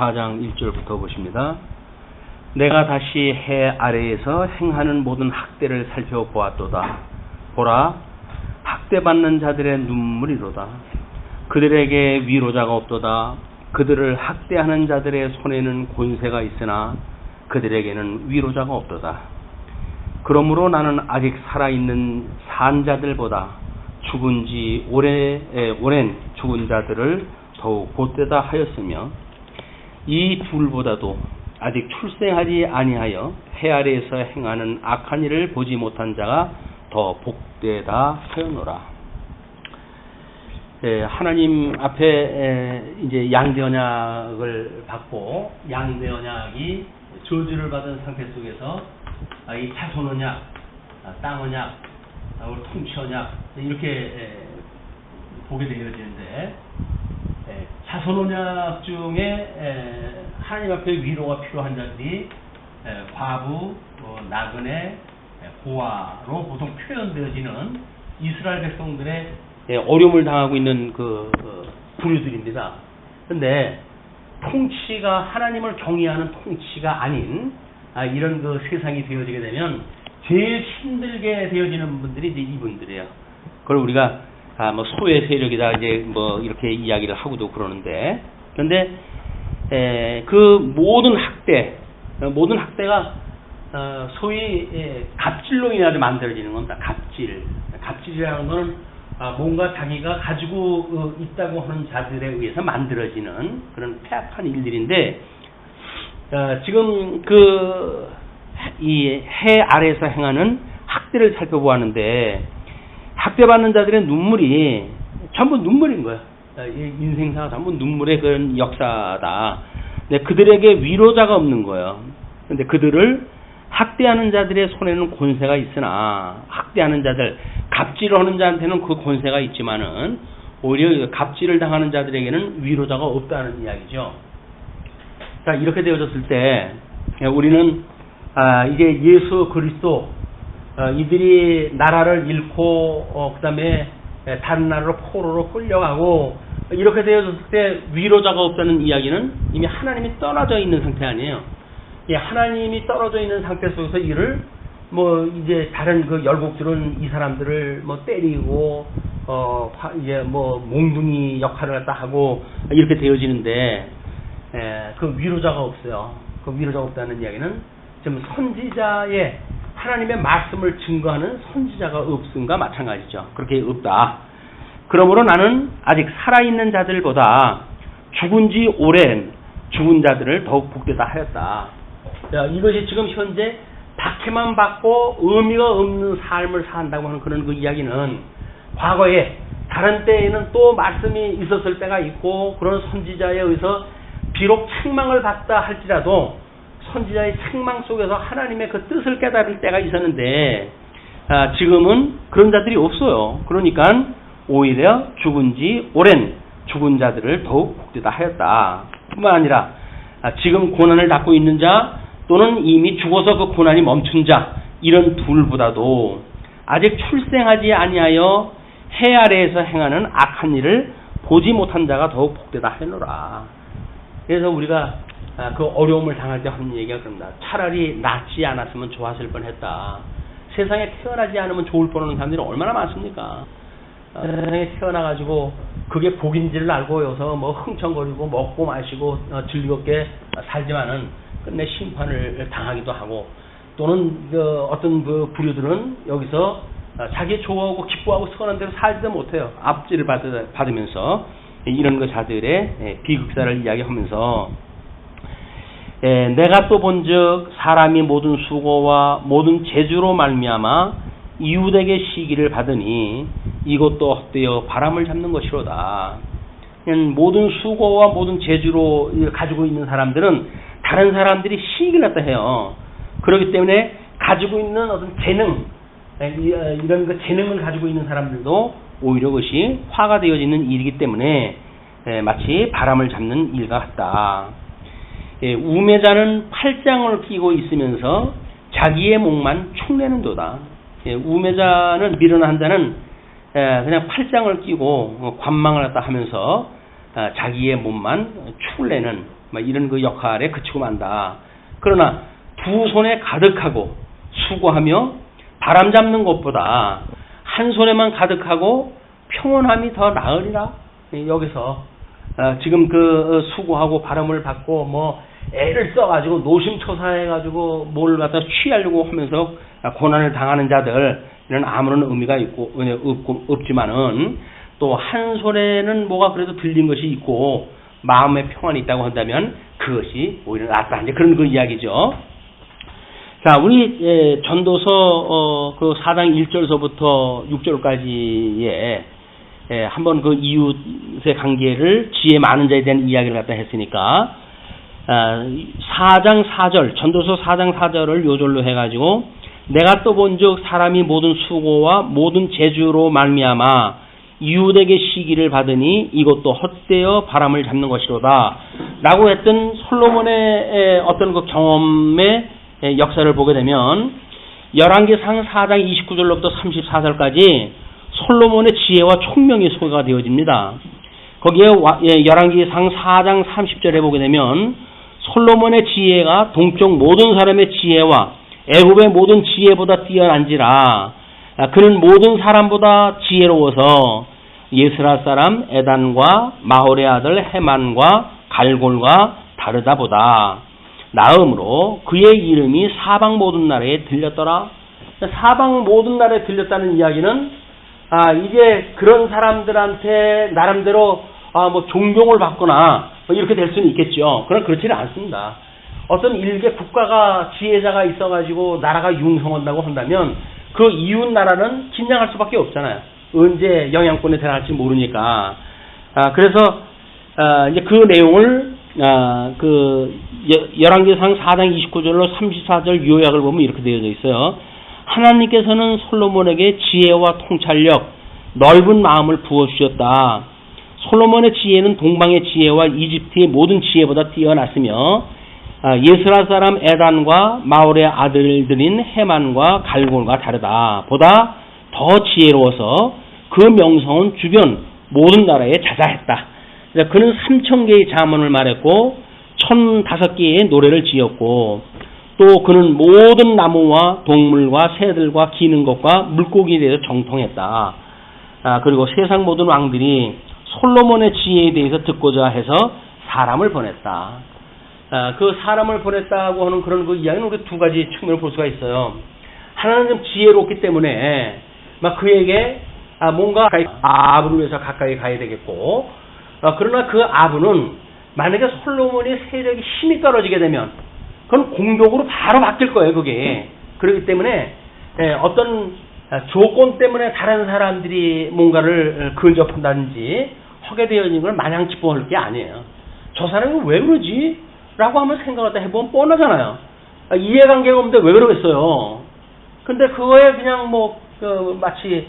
4장 1절부터 보십니다. 내가 다시 해 아래에서 행하는 모든 학대를 살펴보았도다. 보라, 학대받는 자들의 눈물이로다. 그들에게 위로자가 없도다. 그들을 학대하는 자들의 손에는 권세가 있으나 그들에게는 위로자가 없도다. 그러므로 나는 아직 살아있는 산 자들보다 죽은 지 오랜 죽은 자들을 더욱 못되다 하였으며, 이 둘보다도 아직 출생하지 아니하여 해 아래에서 행하는 악한 일을 보지 못한 자가 더 복되다 하였노라. 하나님 앞에 이제 양대 언약을 받고, 양대 언약이 저주를 받은 상태 속에서 이 자손 언약, 땅 언약, 통치 언약 이렇게 보게 되어지는데, 자손 언약 중에 하나님 앞에 위로가 필요한 자들이 과부, 나그네, 고아로 보통 표현되어지는 이스라엘 백성들의 어려움을 당하고 있는 그 부류들입니다. 그런데 통치가 하나님을 경외하는 통치가 아닌 이런 그 세상이 되어지게 되면 제일 힘들게 되어지는 분들이 이제 이분들이에요. 그걸 우리가 뭐 소외 세력이다 이제 뭐 이렇게 이야기를 하고도 그러는데, 그런데 그 모든 학대가 소위 갑질로 인하여 만들어지는 겁니다. 갑질이라는 것은 뭔가 자기가 가지고 있다고 하는 자들에 의해서 만들어지는 그런 폐악한 일들인데, 지금 이 해 아래에서 행하는 학대를 살펴보았는데, 학대받는 자들의 눈물이 전부 눈물인 거예요. 인생사가 전부 눈물의 그런 역사다. 근데 그들에게 위로자가 없는 거예요. 근데 그들을 학대하는 자들의 손에는 권세가 있으나, 학대하는 자들, 갑질을 하는 자한테는 그 권세가 있지만은 오히려 갑질을 당하는 자들에게는 위로자가 없다는 이야기죠. 자, 이렇게 되어졌을 때 우리는 이제 예수 그리스도, 이들이 나라를 잃고 그다음에 다른 나라로 포로로 끌려가고 이렇게 되어졌을 때 위로자가 없다는 이야기는 이미 하나님이 떨어져 있는 상태 아니에요. 하나님이 떨어져 있는 상태 속에서 이를 뭐 이제 다른 그 열국들은 이 사람들을 뭐 때리고 이제 뭐 몽둥이 역할을 갖다 하고 이렇게 되어지는데, 그 위로자가 없어요. 그 위로자가 없다는 이야기는 지금 선지자의 하나님의 말씀을 증거하는 선지자가 없음과 마찬가지죠. 그렇게 없다. 그러므로 나는 아직 살아있는 자들보다 죽은 지 오랜 죽은 자들을 더욱 복되다 하였다. 이것이 지금 현재 박해만 받고 의미가 없는 삶을 산다고 하는 그런 그 이야기는, 과거에 다른 때에는 또 말씀이 있었을 때가 있고, 그런 선지자에 의해서 비록 책망을 받다 할지라도 선지자의 책망 속에서 하나님의 그 뜻을 깨달을 때가 있었는데, 지금은 그런 자들이 없어요. 그러니까 오히려 죽은 지 오랜 죽은 자들을 더욱 복되다 하였다. 뿐만 아니라 지금 고난을 받고 있는 자, 또는 이미 죽어서 그 고난이 멈춘 자, 이런 둘보다도 아직 출생하지 아니하여 해 아래에서 행하는 악한 일을 보지 못한 자가 더욱 복되다 하노라. 그래서 우리가 그 어려움을 당할 때 하는 얘기가 그럽니다. 차라리 낫지 않았으면 좋았을 뻔했다. 세상에 태어나지 않으면 좋을 뻔하는 사람들이 얼마나 많습니까? 세상에 태어나가지고 그게 복인지를 알고 여기서 뭐 흥청거리고 먹고 마시고 즐겁게 살지만은 끝내 심판을 당하기도 하고, 또는 어떤 그 부류들은 여기서 자기 좋아하고 기뻐하고 선한 대로 살지도 못해요. 압질을 받으면서 이런 그 자들의 비극사를 이야기하면서, 내가 또 본즉 사람이 모든 수고와 모든 재주로 말미암아 이웃에게 시기를 받으니 이것도 헛되어 바람을 잡는 것이로다. 모든 수고와 모든 재주로 가지고 있는 사람들은 다른 사람들이 시기를 갖다 해요. 그렇기 때문에 가지고 있는 어떤 재능, 이런 그 재능을 가지고 있는 사람들도 오히려 그것이 화가 되어지는 일이기 때문에 마치 바람을 잡는 일과 같다. 우매자는 팔짱을 끼고 있으면서 자기의 목만 축내는도다. 우매자는, 미련한 자는 그냥 팔짱을 끼고 관망을 갖다 하면서 자기의 몸만 축내는 막 이런 그 역할에 그치고 만다. 그러나 두 손에 가득하고 수고하며 바람 잡는 것보다 한 손에만 가득하고 평온함이 더 나으리라. 여기서 지금 그 수고하고 바람을 받고 뭐 애를 써가지고 노심초사해가지고 뭘 갖다 취하려고 하면서 고난을 당하는 자들 이런 아무런 의미가 없지만은 또 한 손에는 뭐가 그래도 들린 것이 있고 마음의 평안이 있다고 한다면 그것이 오히려 낫다. 이제 그런 그 이야기죠. 자, 우리 전도서 그 4장 1절서부터 6절까지에 한번 그 이웃의 관계를 지혜 많은 자에 대한 이야기를 갖다 했으니까 4장 4절 전도서 4장 4절을 요절로 해가지고 내가 또 본즉 사람이 모든 수고와 모든 재주로 말미암아 이웃에게 시기를 받으니 이것도 헛되어 바람을 잡는 것이로다 라고 했던 솔로몬의 어떤 그 경험의 역사를 보게 되면 열왕기상 4장 29절로부터 34절까지 솔로몬의 지혜와 총명이 소개가 되어집니다. 거기에 열왕기상 4장 30절에 보게 되면 솔로몬의 지혜가 동쪽 모든 사람의 지혜와 애굽의 모든 지혜보다 뛰어난지라 그는 모든 사람보다 지혜로워서 예스라 사람 에단과 마홀의 아들 헤만과 갈골과 다르다 보다 나음으로 그의 이름이 사방 모든 나라에 들렸더라. 사방 모든 나라에 들렸다는 이야기는 이제 그런 사람들한테 나름대로 뭐 존경을 받거나 뭐 이렇게 될 수는 있겠죠. 그러나 그렇지는 않습니다. 어떤 일개 국가가 지혜자가 있어가지고 나라가 융성한다고 한다면 그 이웃 나라는 긴장할 수밖에 없잖아요. 언제 영향권에 들어갈지 모르니까. 그래서 이제 그 내용을 그 열왕기상 4장 29절로 34절 요약을 보면 이렇게 되어져 있어요. 하나님께서는 솔로몬에게 지혜와 통찰력, 넓은 마음을 부어주셨다. 솔로몬의 지혜는 동방의 지혜와 이집트의 모든 지혜보다 뛰어났으며 예스라 사람 에단과 마홀의 아들들인 헤만과 갈골과 다르다. 보다 더 지혜로워서 그 명성은 주변 모든 나라에 자자했다. 그는 3,000개의 자문을 말했고 1,005개의 노래를 지었고 또 그는 모든 나무와 동물과 새들과 기는 것과 물고기에 대해서 정통했다. 그리고 세상 모든 왕들이 솔로몬의 지혜에 대해서 듣고자 해서 사람을 보냈다. 그 사람을 보냈다고 하는 그런 그 이야기는 우리 두 가지 측면을 볼 수가 있어요. 하나는 좀 지혜롭기 때문에 막 그에게 뭔가 아부를 위해서 가까이 가야 되겠고 그러나 그 아부는 만약에 솔로몬의 세력이 힘이 떨어지게 되면 그건 공격으로 바로 바뀔 거예요. 그게 그렇기 때문에 어떤 조건 때문에 다른 사람들이 뭔가를 근접한다든지 하게 되어진 걸 마냥 기뻐할 게 아니에요. 저 사람이 왜 그러지? 라고 한번 생각을 해보면 뻔하잖아요. 이해관계가 없는데 왜 그러겠어요. 근데 그거에 그냥 마치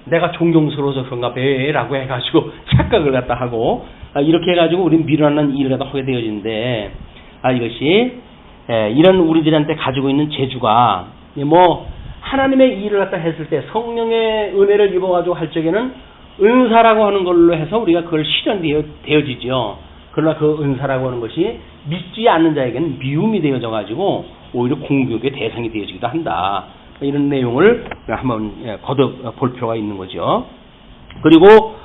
내가 존경스러워서 그런가 배라고 해가지고 착각을 갖다 하고 이렇게 해가지고 우린 미련한 일을 갖다 하게 되어지는데 이것이 이런 우리들한테 가지고 있는 재주가 하나님의 일을 갖다 했을 때 성령의 은혜를 입어가지고 할 적에는 은사라고 하는 걸로 해서 우리가 그걸 실현되어지죠. 그러나 그 은사라고 하는 것이 믿지 않는 자에게는 미움이 되어져가지고 오히려 공격의 대상이 되어지기도 한다. 이런 내용을 한번 거듭 볼 필요가 있는 거죠. 그리고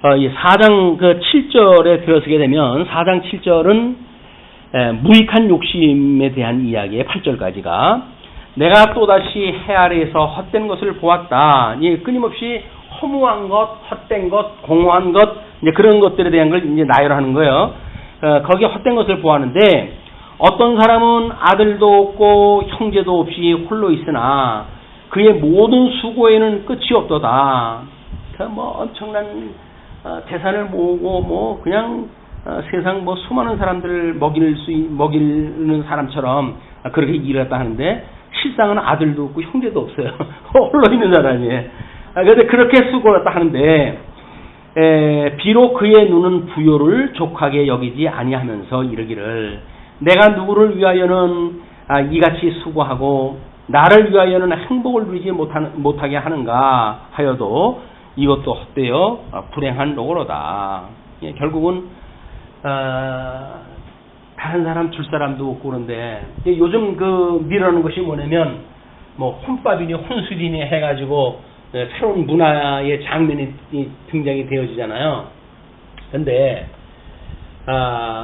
4장 7절에 들어서게 되면 4장 7절은 무익한 욕심에 대한 이야기의 8절까지가 내가 또다시 해 아래에서 헛된 것을 보았다. 끊임없이 허무한 것, 헛된 것, 공허한 것 이제 그런 것들에 대한 걸 이제 나열하는 거예요. 거기에 헛된 것을 보았는데 어떤 사람은 아들도 없고 형제도 없이 홀로 있으나 그의 모든 수고에는 끝이 없도다. 엄청난 재산을 모으고 그냥 세상 수많은 사람들을 먹이는 사람처럼 그렇게 일을 했다 하는데 실상은 아들도 없고 형제도 없어요. 홀로 있는 사람이에요. 그런데 그렇게 수고를 했다 하는데 비록 그의 눈은 부요를 족하게 여기지 아니하면서 이르기를 내가 누구를 위하여는 이같이 수고하고 나를 위하여는 행복을 누리지 못하게 하는가 하여도 이것도 헛되어 불행한 노고로다. 결국은 다른 사람 줄 사람도 없고 그런데 요즘 그 미루는 것이 뭐냐면 뭐 혼밥이니 혼술이니 해가지고 새로운 문화의 장면이 등장이 되어지잖아요. 근데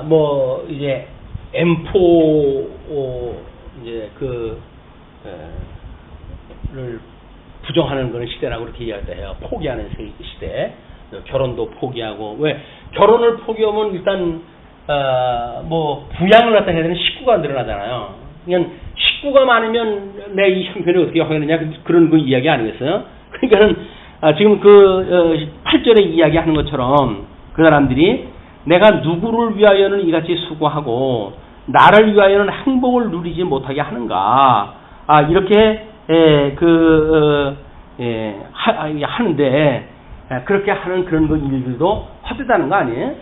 뭐 이제 M4 이제 를 부정하는 그런 시대라고 그렇게 이야기해요. 포기하는 시대. 결혼도 포기하고 왜 결혼을 포기하면 일단 뭐 부양을 갖다 해야 되는 식구가 늘어나잖아요. 그냥 식구가 많으면 내 이 형편을 어떻게 하겠느냐 그런 그 이야기 아니겠어요? 그러니까는 지금 그 8절에 이야기하는 것처럼 그 사람들이 내가 누구를 위하여는 이같이 수고하고 나를 위하여는 행복을 누리지 못하게 하는가 이렇게 하는데 그렇게 하는 그런 그 일들도 헛되다는 거 아니에요?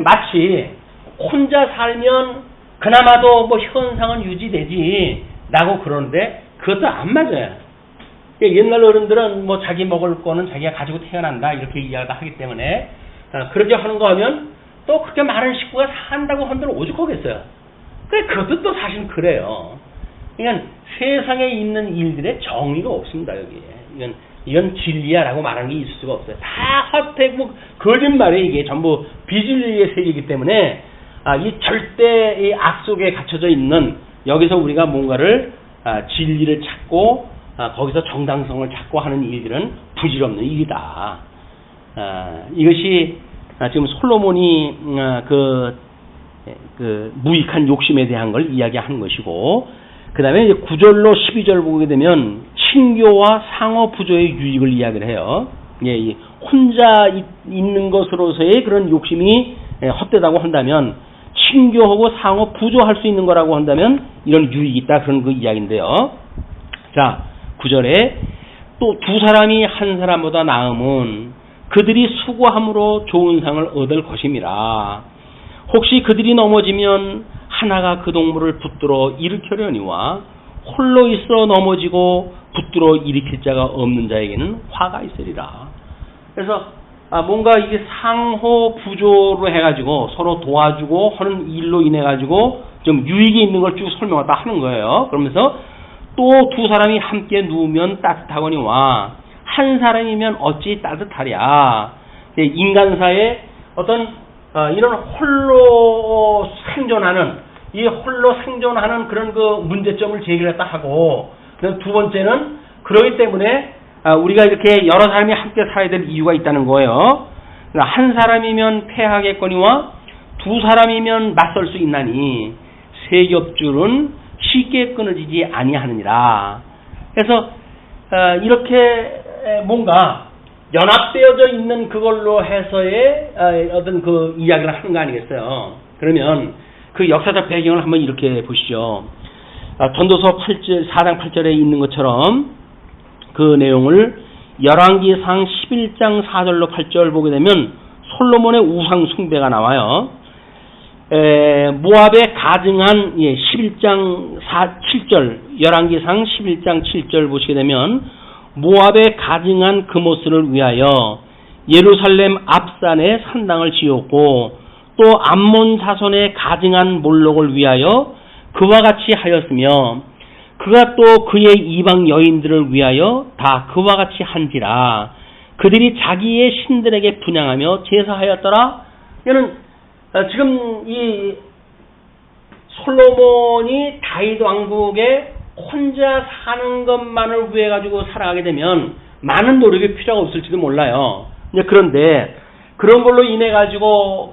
마치 혼자 살면 그나마도 뭐 현상은 유지되지 라고 그러는데 그것도 안 맞아요. 옛날 어른들은 뭐 자기 먹을 거는 자기가 가지고 태어난다 이렇게 이야기하기 때문에 그렇게 하는 거 하면 또 그렇게 많은 식구가 산다고 한들 오죽하겠어요. 그것도 또 사실 그래요. 그러니까 세상에 있는 일들의 정의가 없습니다. 여기에 이건 진리야라고 말하는 게 있을 수가 없어요. 다 헛되고 거짓말에 이게 전부 비진리의 세계이기 때문에 이 절대 이 악 속에 갇혀져 있는 여기서 우리가 뭔가를 진리를 찾고 거기서 정당성을 찾고 하는 일들은 부질없는 일이다. 이것이 지금 솔로몬이 그 무익한 욕심에 대한 걸 이야기하는 것이고 그 다음에 이제 9절로 12절 보게 되면 친교와 상호 부조의 유익을 이야기를 해요. 예, 혼자 있는 것으로서의 그런 욕심이 헛되다고 한다면 친교하고 상호 부조할 수 있는 거라고 한다면 이런 유익이 있다 그런 그 이야기인데요. 자 9절에 또 두 사람이 한 사람보다 나음은 그들이 수고함으로 좋은 상을 얻을 것임이라. 혹시 그들이 넘어지면 하나가 그 동물을 붙들어 일으켜려니와 홀로 있어 넘어지고 붙들어 일으킬 자가 없는 자에게는 화가 있으리라. 그래서 뭔가 이게 상호 부조로 해가지고 서로 도와주고 하는 일로 인해 가지고 좀 유익이 있는 걸 쭉 설명하다 하는 거예요. 그러면서 또 두 사람이 함께 누우면 따뜻하거니와 한 사람이면 어찌 따뜻하랴. 인간사의 어떤 이런 홀로 생존하는 이 홀로 생존하는 그런 그 문제점을 제기했다 하고 두 번째는 그러기 때문에 우리가 이렇게 여러 사람이 함께 살아야 될 이유가 있다는 거예요. 한 사람이면 패하겠거니와 두 사람이면 맞설 수 있나니 세 겹줄은 쉽게 끊어지지 아니하느니라. 그래서 이렇게 뭔가 연합되어져 있는 그걸로 해서의 어떤 그 이야기를 하는 거 아니겠어요. 그러면 그 역사적 배경을 한번 이렇게 보시죠. 전도서 4장 8절에 있는 것처럼 그 내용을 열왕기상 11장 4절로 8절 보게 되면 솔로몬의 우상 숭배가 나와요. 모압에 가증한 11장 7절 열왕기상 11장 7절 보시게 되면 모압에 가증한 그모스를 위하여 예루살렘 앞산에 산당을 지었고 또 암몬 자손의 가증한 몰록을 위하여 그와 같이 하였으며 그가 또 그의 이방 여인들을 위하여 다 그와 같이 한지라. 그들이 자기의 신들에게 분향하며 제사하였더라. 이는 지금 이 솔로몬이 다윗 왕국에 혼자 사는 것만을 위해 가지고 살아가게 되면 많은 노력이 필요가 없을지도 몰라요. 그런데 그런 걸로 인해 가지고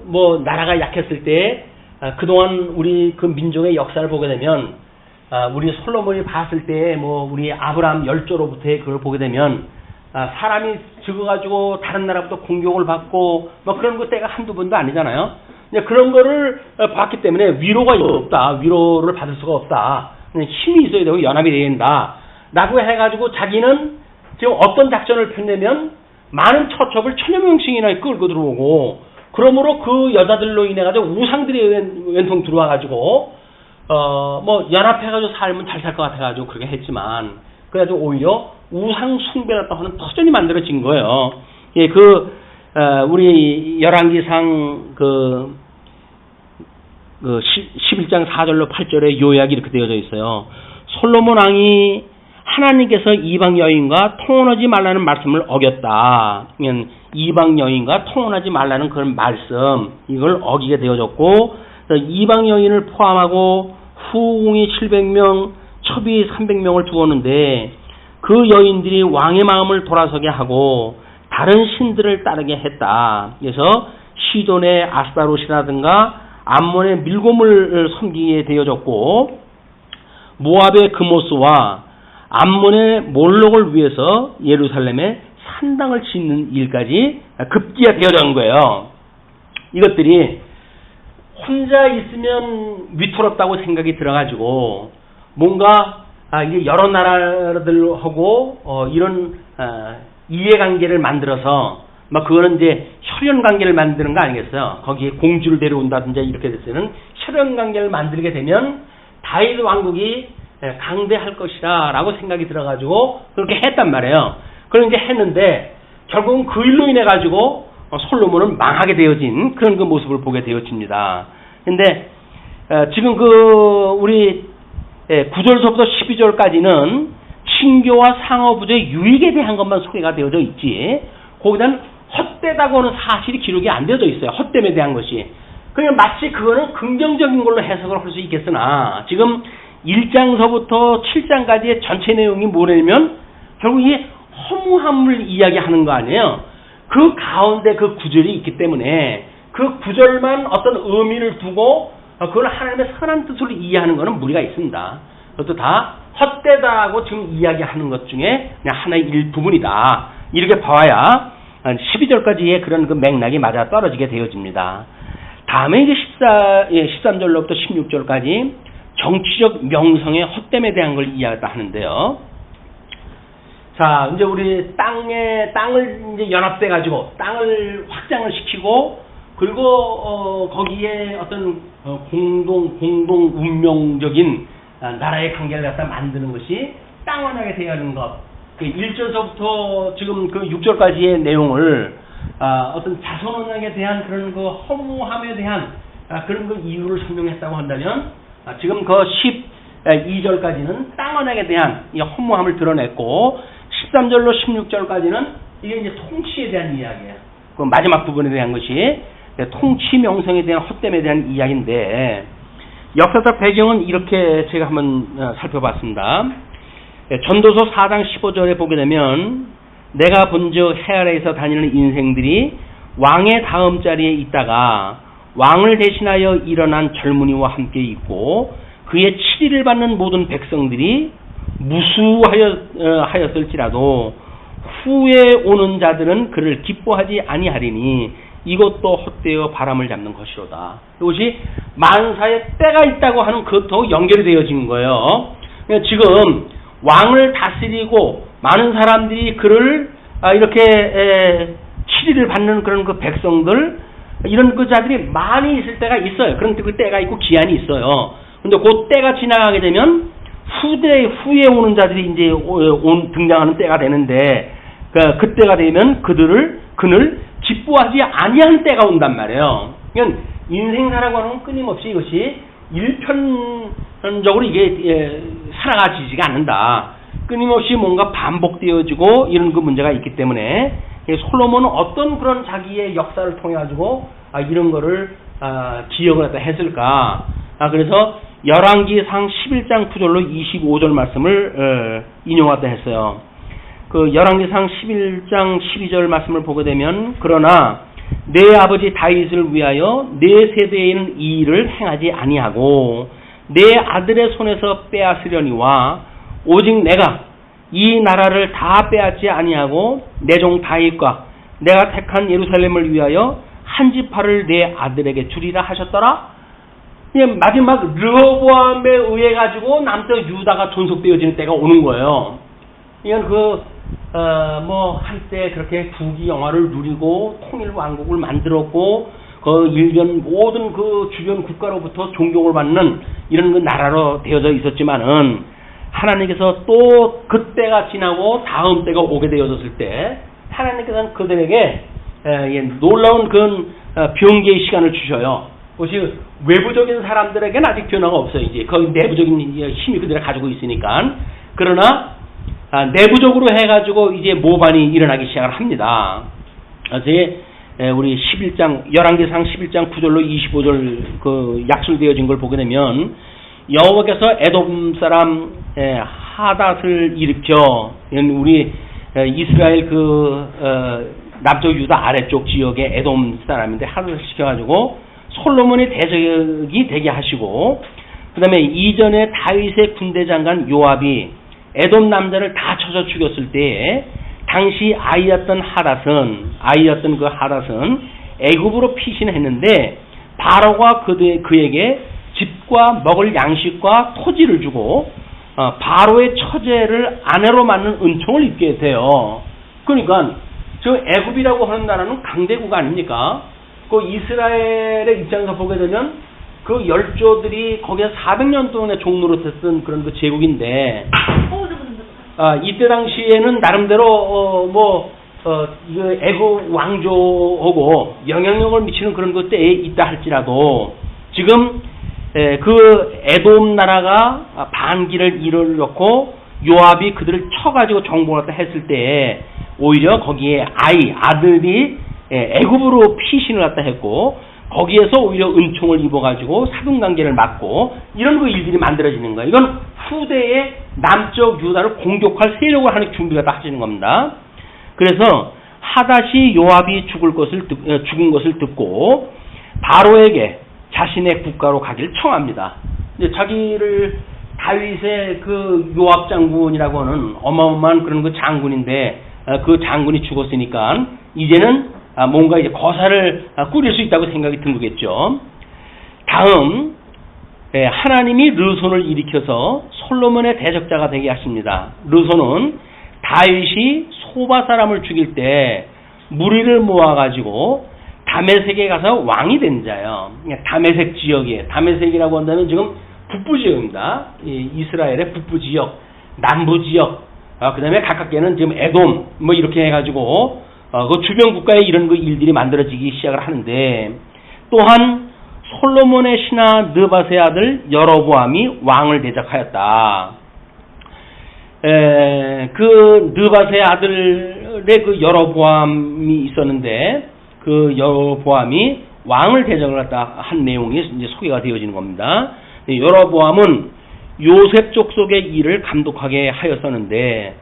뭐 나라가 약했을 때 그동안 우리 그 민족의 역사를 보게 되면 우리 솔로몬이 봤을 때 뭐 우리 아브라함 열조로부터의 그걸 보게 되면 사람이 죽어가지고 다른 나라부터 공격을 받고 뭐 그런 것 때가 한두 번도 아니잖아요. 그런 거를 봤기 때문에 위로가 없다. 위로를 받을 수가 없다. 힘이 있어야 되고 연합이 돼야 된다. 라고 해가지고 자기는 지금 어떤 작전을 펼내면 많은 처첩을 천여 명씩이나 끌고 들어오고 그러므로 그 여자들로 인해 가지고 우상들이 왼통 들어와 가지고 뭐 연합해가지고 살면 잘 살 것 같아가지고 그렇게 했지만 그래가지고 오히려 우상 숭배라고 하는 터전이 만들어진 거예요. 예, 우리 열왕기상 그 11장 4절로 8절에 요약이 이렇게 되어져 있어요. 솔로몬 왕이 하나님께서 이방 여인과 통혼하지 말라는 말씀을 어겼다. 이방 여인과 통혼하지 말라는 그런 말씀, 이걸 어기게 되어졌고, 이방 여인을 포함하고 후궁이 700명, 첩이 300명을 두었는데 그 여인들이 왕의 마음을 돌아서게 하고 다른 신들을 따르게 했다. 그래서 시돈의 아스타롯이라든가 암몬의 밀곰을 섬기게 되어졌고, 모압의 그모스와 암몬의 몰록을 위해서 예루살렘에 산당을 짓는 일까지 급기야 되어진 거예요. 이것들이 혼자 있으면 위태롭다고 생각이 들어가지고 뭔가 이게 여러 나라들하고 이런 이해관계를 만들어서 막 그거는 이제 혈연관계를 만드는 거 아니겠어요? 거기에 공주를 데려온다든지 이렇게 됐으면 혈연관계를 만들게 되면 다윗 왕국이 강대할 것이라 라고 생각이 들어가지고 그렇게 했단 말이에요. 그런 이제 했는데 결국은 그 일로 인해 가지고 솔로몬은 망하게 되어진 그런 그 모습을 보게 되어집니다. 근데 지금 그 우리 9절서부터 12절까지는 신교와 상어부조의 유익에 대한 것만 소개가 되어져 있지, 거기다는 헛되다고 하는 사실이 기록이 안 되어져 있어요. 헛됨에 대한 것이. 그냥 마치 그거는 긍정적인 걸로 해석을 할 수 있겠으나 지금 1장서부터 7장까지의 전체 내용이 뭐냐면 결국 이 허무함을 이야기하는 거 아니에요. 그 가운데 그 구절이 있기 때문에 그 구절만 어떤 의미를 두고 그걸 하나님의 선한 뜻으로 이해하는 것은 무리가 있습니다. 그것도 다 헛되다고 지금 이야기하는 것 중에 그냥 하나의 일부분이다. 이렇게 봐야 12절까지의 그런 그 맥락이 맞아 떨어지게 되어집니다. 다음에 이제 13절로부터 16절까지 정치적 명성의 헛됨에 대한 걸 이야기하다 하는데요. 자, 이제 우리 땅을 이제 연합돼 가지고 땅을 확장을 시키고, 그리고 거기에 어떤 공동 운명적인 나라의 관계를 갖다 만드는 것이 땅원하게 되어 있는 것. 1절서부터 지금 그 6절까지의 내용을 어떤 자손원하게 대한 그런 그 허무함에 대한 그런 그 이유를 설명했다고 한다면, 지금 그 12절까지는 땅원하게 대한 이 허무함을 드러냈고, 13절로 16절까지는 이게 이제 통치에 대한 이야기예요. 그 마지막 부분에 대한 것이 통치 명성에 대한 헛됨에 대한 이야기인데, 역사적 배경은 이렇게 제가 한번 살펴봤습니다. 전도서 4장 15절에 보게 되면, 내가 본즉 해 아래에서 다니는 인생들이 왕의 다음 자리에 있다가 왕을 대신하여 일어난 젊은이와 함께 있고, 그의 치리를 받는 모든 백성들이 무수하였을지라도 후에 오는 자들은 그를 기뻐하지 아니하리니 이것도 헛되어 바람을 잡는 것이로다. 이것이 만사에 때가 있다고 하는 그것도 연결이 되어진 거예요. 지금 왕을 다스리고 많은 사람들이 그를 이렇게 치리를 받는 그런 그 백성들, 이런 그 자들이 많이 있을 때가 있어요. 그런 그 때가 있고 기한이 있어요. 근데 그 때가 지나가게 되면 후에 오는 자들이 이제 등장하는 때가 되는데, 그때가 되면 그를 기뻐하지 아니한 때가 온단 말이에요. 그러니까 인생사라고 하는 건 끊임없이 이것이 일편적으로 이게 살아가지지가 않는다. 끊임없이 뭔가 반복되어지고 이런 그 문제가 있기 때문에 솔로몬은 어떤 그런 자기의 역사를 통해 가지고 이런 거를 기억을 갖다 했을까? 그래서 열왕기상 11장 9절로 25절 말씀을 인용하다 했어요. 그 열왕기상 11장 12절 말씀을 보게 되면, 그러나 내 아버지 다윗을 위하여 내 세대에는 이 일을 행하지 아니하고 내 아들의 손에서 빼앗으려니와 오직 내가 이 나라를 다 빼앗지 아니하고 내 종 다윗과 내가 택한 예루살렘을 위하여 한 지파를 내 아들에게 주리라 하셨더라. 마지막 르호보암에 의해 가지고 남쪽 유다가 존속되어지는 때가 오는 거예요. 이건 한때 그렇게 부귀영화를 누리고 통일 왕국을 만들었고 그 일변 모든 그 주변 국가로부터 존경을 받는 이런 그 나라로 되어져 있었지만은, 하나님께서 또 그때가 지나고 다음 때가 오게 되어졌을 때 하나님께서는 그들에게 놀라운 그런 병기의 시간을 주셔요. 그것이 외부적인 사람들에게는 아직 변화가 없어요. 이제 거기 내부적인 힘이 그들이 가지고 있으니까. 그러나 내부적으로 해가지고 이제 모반이 일어나기 시작을 합니다. 어제 우리 11장, 열왕기상 11장 9절로 25절 그 약술되어진 걸 보게 되면 여호와께서 에돔 사람 하닷을 일으켜 우리 이스라엘 남쪽 유다 아래쪽 지역의 에돔 사람인데 하닷을 시켜가지고 솔로몬의 대적이 되게 하시고 그 다음에 이전에 다윗의 군대 장관 요압이 에돔 남자를 다 쳐서 죽였을 때에 당시 아이였던 그 하닷은 애굽으로 피신했는데 바로가 그에게 집과 먹을 양식과 토지를 주고 바로의 처제를 아내로 맞는 은총을 입게 돼요. 그러니까 저 애굽이라고 하는 나라는 강대국 아닙니까? 그 이스라엘의 입장에서 보게 되면 그 열조들이 거기에 400년 동안의 종로로 됐던 그런 그 제국인데 이때 당시에는 나름대로 이거 애국 왕조하고 영향력을 미치는 그런 것 때에 있다 할지라도 지금 그 에돔 나라가 반기를 이뤄놓고 요압이 그들을 쳐가지고 정복을 했을 때 오히려 거기에 아들이 애굽으로 피신을 갖다 했고 거기에서 오히려 은총을 입어가지고 사돈관계를 맺고 이런 그 일들이 만들어지는 거예요. 이건 후대에 남쪽 유다를 공격할 세력을 하는 준비가 다 하시는 겁니다. 그래서 하닷이 요압이 죽은 것을 듣고 바로에게 자신의 국가로 가기를 청합니다. 이제 자기를 다윗의 그 요압 장군이라고 하는 어마어마한 그런 그 장군인데 그 장군이 죽었으니까 이제는 뭔가 이제 거사를 꾸릴 수 있다고 생각이 든 거겠죠. 다음 하나님이 르손을 일으켜서 솔로몬의 대적자가 되게 하십니다. 르손은 다윗이 소바 사람을 죽일 때 무리를 모아가지고 다메섹에 가서 왕이 된 자예요. 다메섹 지역에 다메섹이라고 한다면 지금 북부 지역입니다. 이스라엘의 북부 지역, 남부 지역, 그 다음에 가깝게는 지금 에돔 뭐 이렇게 해가지고 그 주변 국가에 이런 그 일들이 만들어지기 시작을 하는데 또한 솔로몬의 신하 느밧의 아들 여로보암이 왕을 대적하였다. 그 느밧의 아들의 그 여로보암이 있었는데 그 여로보암이 왕을 대적을 했다 한 내용이 이제 소개가 되어지는 겁니다. 여로보암은 요셉 족속의 일을 감독하게 하였었는데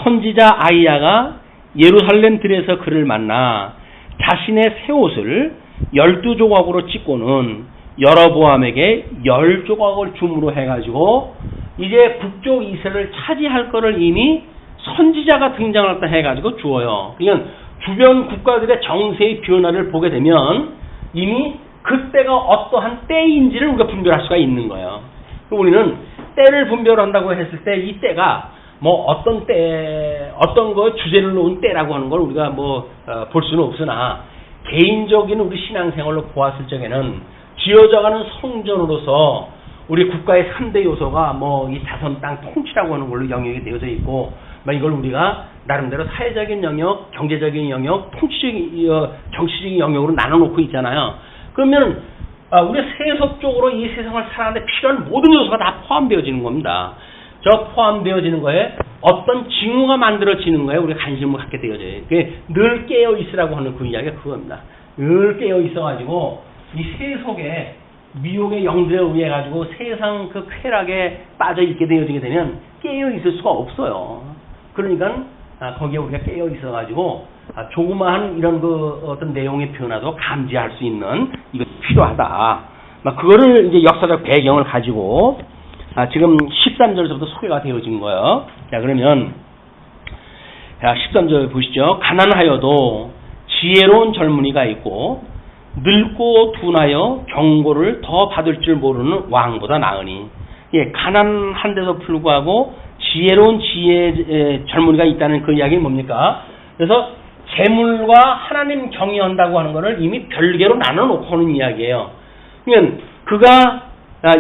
선지자 아이야가 예루살렘 들에서 그를 만나 자신의 새 옷을 12조각으로 찢고는 여로보암에게 10조각을 줌으로 해가지고 이제 북쪽 이스라엘을 차지할 거를 이미 선지자가 등장했다 해가지고 주어요. 그러니까 주변 국가들의 정세의 변화를 보게 되면 이미 그때가 어떠한 때인지를 우리가 분별할 수가 있는 거예요. 우리는 때를 분별한다고 했을 때 이 때가 뭐 어떤 거 주제를 놓은 때라고 하는 걸 우리가 볼 수는 없으나 개인적인 우리 신앙생활로 보았을 적에는 지어져가는 성전으로서 우리 국가의 3대 요소가 이 자선 땅 통치라고 하는 걸로 영역이 되어져 있고 이걸 우리가 나름대로 사회적인 영역, 경제적인 영역, 통치적인 정치적인 영역으로 나눠놓고 있잖아요. 그러면 우리 세속적으로 이 세상을 살아가는데 필요한 모든 요소가 다 포함되어지는 겁니다. 저 포함되어지는 거에 어떤 징후가 만들어지는 거에 우리가 관심을 갖게 되어져요. 늘 깨어 있으라고 하는 그 이야기가 그겁니다. 늘 깨어 있어가지고 이 세속에 미혹의 영들에 의해 가지고 세상 그 쾌락에 빠져 있게 되어지게 되면 깨어 있을 수가 없어요. 그러니까 거기에 우리가 깨어 있어가지고 조그마한 이런 그 어떤 내용의 변화도 감지할 수 있는 이거 필요하다. 그거를 이제 역사적 배경을 가지고 지금 13절에서부터 소개가 되어진 거예요. 자, 그러면 13절 보시죠. 가난하여도 지혜로운 젊은이가 있고 늙고 둔하여 경고를 더 받을 줄 모르는 왕보다 나으니. 가난한데도 불구하고 지혜로운 젊은이가 있다는 그 이야기는 뭡니까? 그래서 재물과 하나님 경외한다고 하는 것을 이미 별개로 나눠놓고 하는 이야기예요. 그러니까 그가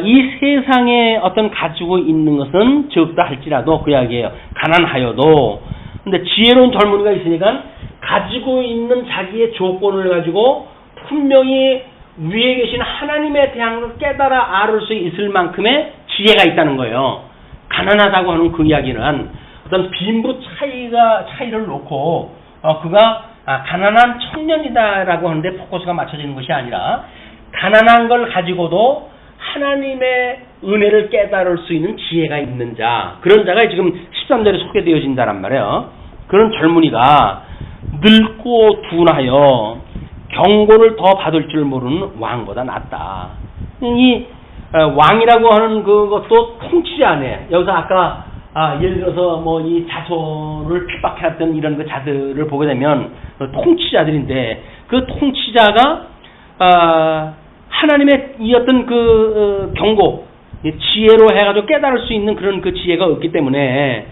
이 세상에 어떤 가지고 있는 것은 적다 할지라도 그 이야기예요. 가난하여도. 근데 지혜로운 젊은이가 있으니까 가지고 있는 자기의 조건을 가지고 분명히 위에 계신 하나님에 대한 걸 깨달아 알을 수 있을 만큼의 지혜가 있다는 거예요. 가난하다고 하는 그 이야기는 어떤 빈부 차이를 놓고 그가 가난한 청년이다라고 하는데 포커스가 맞춰지는 것이 아니라 가난한 걸 가지고도 하나님의 은혜를 깨달을 수 있는 지혜가 있는 자, 그런 자가 지금 13절에 소개되어진다란 말이에요. 그런 젊은이가 늙고 둔하여 경고를 더 받을 줄 모르는 왕보다 낫다. 이 왕이라고 하는 그것도 통치자네. 여기서 아까 예를 들어서 뭐 이 자손을 핍박해왔던 이런 그 자들을 보게 되면 통치자들인데, 그 통치자가 하나님의 이 어떤 그 경고, 지혜로 해가지고 깨달을 수 있는 그런 그 지혜가 없기 때문에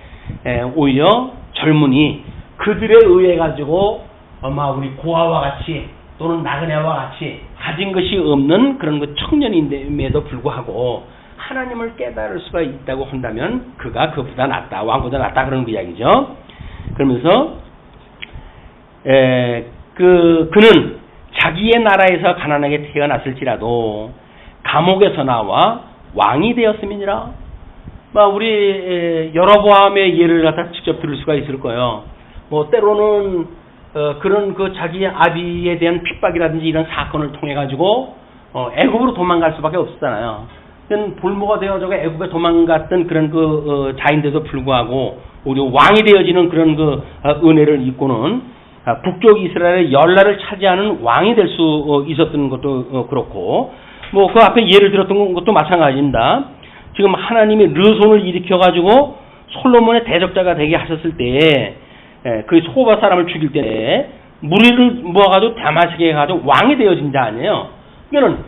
오히려 젊은이 그들에 의해 가지고 아마 우리 고아와 같이 또는 나그네와 같이 가진 것이 없는 그런 그 청년임에도 불구하고 하나님을 깨달을 수가 있다고 한다면 그가 그보다 낫다, 왕보다 낫다, 그런 그 이야기죠. 그러면서 그는 자기의 나라에서 가난하게 태어났을지라도 감옥에서 나와 왕이 되었음이니라. 우리 여로보암의 예를 갖다 직접 들을 수가 있을 거예요. 뭐 때로는 그런 그 자기의 아비에 대한 핍박이라든지 이런 사건을 통해 가지고 애굽으로 도망갈 수밖에 없었잖아요. 볼모가 되어져가 애굽에 도망갔던 그런 그 자인데도 불구하고 오히려 왕이 되어지는 그런 그 은혜를 입고는 북쪽 이스라엘의 열나를 차지하는 왕이 될 수 있었던 것도 그렇고, 뭐 그 앞에 예를 들었던 것도 마찬가지입니다. 지금 하나님이 르손을 일으켜 가지고 솔로몬의 대적자가 되게 하셨을 때에 그 소바 사람을 죽일 때 무리를 모아가지고 다마스크에 가지고 왕이 되어진 자 아니에요. 그러면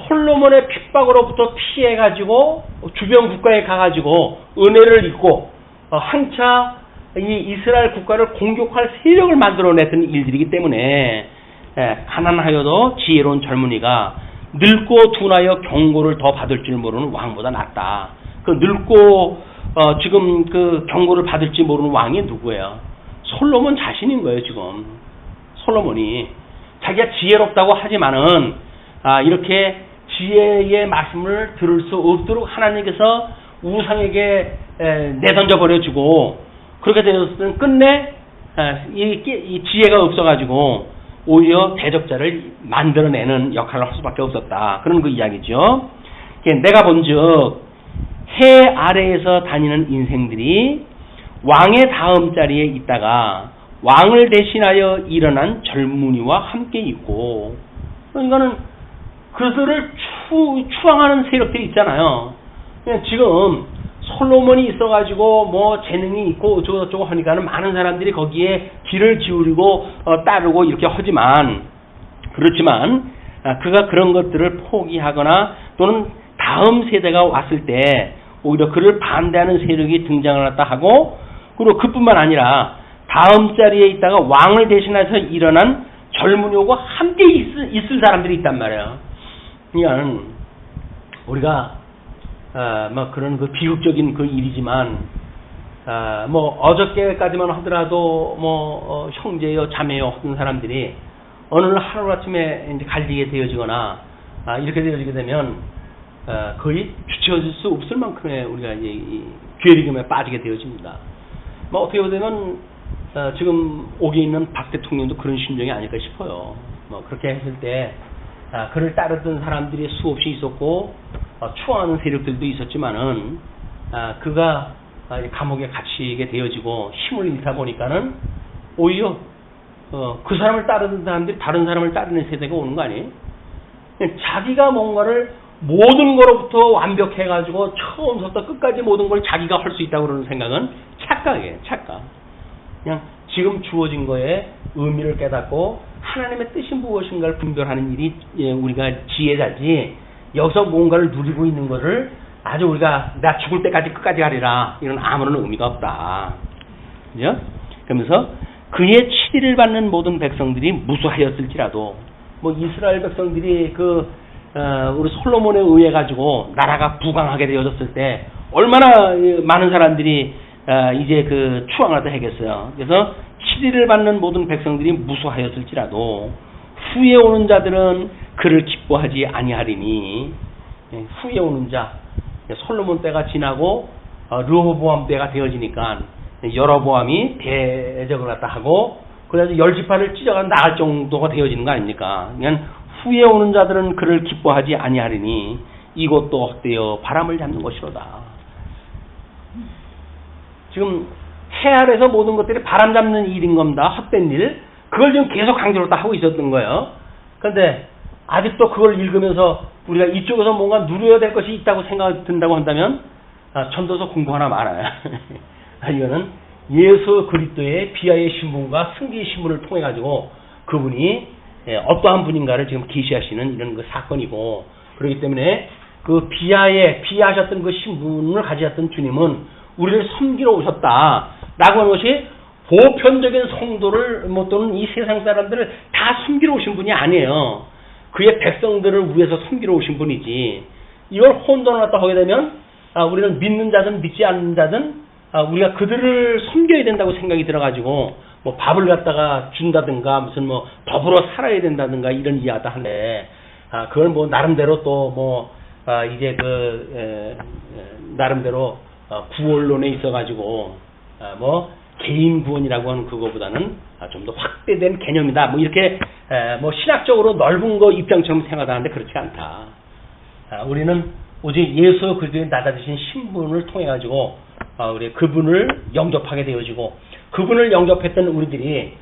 솔로몬의 핍박으로부터 피해가지고 주변 국가에 가가지고 은혜를 입고 한차 이 이스라엘 국가를 공격할 세력을 만들어냈던 일들이기 때문에 가난하여도 지혜로운 젊은이가 늙고 둔하여 경고를 더 받을 줄 모르는 왕보다 낫다. 그 늙고 지금 그 경고를 받을지 모르는 왕이 누구예요? 솔로몬 자신인 거예요. 지금 솔로몬이 자기가 지혜롭다고 하지만은 이렇게 지혜의 말씀을 들을 수 없도록 하나님께서 우상에게 내던져 버려주고, 그렇게 되었을 때는 끝내 이 지혜가 없어가지고 오히려 대적자를 만들어내는 역할을 할 수밖에 없었다. 그런 그 이야기죠. 내가 본즉 해 아래에서 다니는 인생들이 왕의 다음 자리에 있다가 왕을 대신하여 일어난 젊은이와 함께 있고, 이거는 그들을 추앙하는 세력들이 있잖아요. 지금 솔로몬이 있어가지고 뭐 재능이 있고 어쩌고저쩌고 하니까는 많은 사람들이 거기에 귀를 기울이고 따르고 이렇게 하지만, 그렇지만 그가 그런 것들을 포기하거나 또는 다음 세대가 왔을 때 오히려 그를 반대하는 세력이 등장을 했다 하고, 그리고 그뿐만 아니라 다음 자리에 있다가 왕을 대신해서 일어난 젊은이와 함께 있을 사람들이 있단 말이에요. 그러니까 우리가 뭐 그런 그 비극적인 그 일이지만 뭐 어저께까지만 하더라도 뭐 형제요 자매요 하던 사람들이 어느 날 하루아침에 이제 갈리게 되어지거나 이렇게 되어지게 되면 거의 주체해줄 수 없을 만큼의 우리가 이제 이 괴리감에 빠지게 되어집니다. 뭐 어떻게 보면 지금 옥에 있는 박 대통령도 그런 심정이 아닐까 싶어요. 뭐 그렇게 했을 때 그를 따르던 사람들이 수없이 있었고 추앙하는 세력들도 있었지만은 그가 감옥에 갇히게 되어지고 힘을 잃다 보니까는 오히려 그 사람을 따르던 사람들이 다른 사람을 따르는 세대가 오는 거 아니에요? 자기가 뭔가를 모든 거로부터 완벽해가지고 처음부터 끝까지 모든 걸 자기가 할 수 있다고 그러는 생각은 착각이에요. 착각. 그냥 지금 주어진 거에 의미를 깨닫고 하나님의 뜻이 무엇인가를 분별하는 일이 우리가 지혜자지, 여기서 뭔가를 누리고 있는 거를 아주 우리가 나 죽을 때까지 끝까지 가리라 이런 아무런 의미가 없다. 그죠? 그러면서 그의 치리를 받는 모든 백성들이 무수하였을지라도, 뭐 이스라엘 백성들이 우리 솔로몬에 의해 가지고 나라가 부강하게 되어졌을 때 얼마나 많은 사람들이 이제 추앙하다 하겠어요. 그래서 치리를 받는 모든 백성들이 무수하였을지라도 후에 오는 자들은 그를 기뻐하지 아니하리니. 후에 오는 자, 솔로몬 때가 지나고 르호보암 때가 되어지니까 여로보암이 대적을 갖다 하고 그래서 10지파를 찢어가 나갈 정도가 되어지는 거 아닙니까? 그냥 후에 오는 자들은 그를 기뻐하지 아니하리니 이것도 헛되어 바람을 잡는 것이로다. 지금 해 아래서 모든 것들이 바람 잡는 일인 겁니다. 헛된 일. 그걸 지금 계속 강조를 다 하고 있었던 거예요. 그런데 아직도 그걸 읽으면서 우리가 이쪽에서 뭔가 누려야 될 것이 있다고 생각이 든다고 한다면 전도서 공부 하나 말아요. 이거는 예수 그리스도의 비하의 신분과 승리의 신분을 통해 가지고 그분이 어떠한 분인가를 지금 계시하시는 이런 그 사건이고, 그렇기 때문에 그 비하하셨던 그 신분을 가지셨던 주님은 우리를 섬기러 오셨다라고 하는 것이 보편적인 성도를 또는 이 세상 사람들을 다 섬기러 오신 분이 아니에요. 그의 백성들을 위해서 섬기러 오신 분이지. 이걸 혼돈을 갖다 하게 되면 우리는 믿는 자든 믿지 않는 자든 우리가 그들을 섬겨야 된다고 생각이 들어가지고 뭐 밥을 갖다가 준다든가 무슨 뭐 더불어 살아야 된다든가 이런 이야기다 하네. 그걸 뭐 나름대로 또 뭐 이제 그 나름대로 구원론에 있어가지고 뭐 개인 구원이라고 하는 그거보다는 좀 더 확대된 개념이다. 뭐 이렇게 뭐 신학적으로 넓은 거 입장처럼 생각하는데 그렇지 않다. 우리는 오직 예수 그리스도의 낮아지신 신분을 통해 가지고 우리 그분을 영접하게 되어지고, 그분을 영접했던 우리들이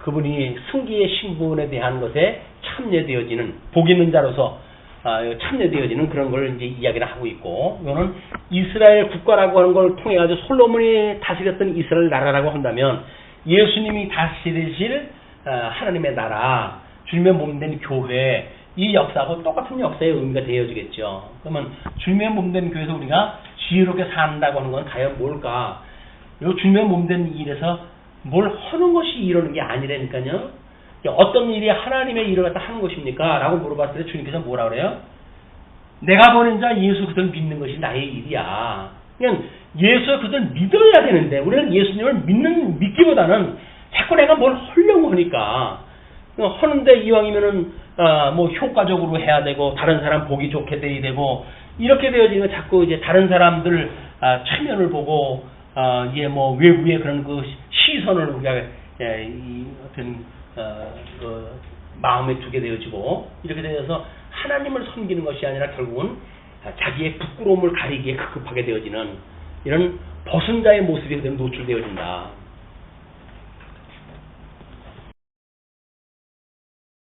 그분이 승기의 신분에 대한 것에 참여되어지는 복 있는 자로서 참여되어지는 그런 걸 이제 이야기를 하고 있고, 이거는 이스라엘 국가라고 하는 걸 통해 가지고 솔로몬이 다스렸던 이스라엘 나라라고 한다면 예수님이 다스리실 하나님의 나라, 주님의 몸된 교회, 이 역사하고 똑같은 역사의 의미가 되어지겠죠. 그러면 주님의 몸된 교회에서 우리가 지혜롭게 산다고 하는 건 과연 뭘까? 이 주님의 몸된 일에서 뭘 하는 것이 이러는 게 아니라니까요. 어떤 일이 하나님의 일을 갖다 하는 것입니까? 라고 물어봤을 때 주님께서 뭐라 그래요? 내가 보낸 자 예수 그들을 믿는 것이 나의 일이야. 그냥 예수 그들을 믿어야 되는데 우리는 예수님을 믿기보다는 자꾸 내가 뭘 하려고 하니까 하는데 이왕이면은 뭐 효과적으로 해야 되고 다른 사람 보기 좋게 돼야 되고 이렇게 되어지면 자꾸 이제 다른 사람들 체면을 보고 이제 뭐 외부의 그런 그 시선을 우리가 이 어떤 그 마음에 두게 되어지고 이렇게 되어서 하나님을 섬기는 것이 아니라 결국은 자기의 부끄러움을 가리기에 급급하게 되어지는 이런 벗은 자의 모습이 노출되어진다.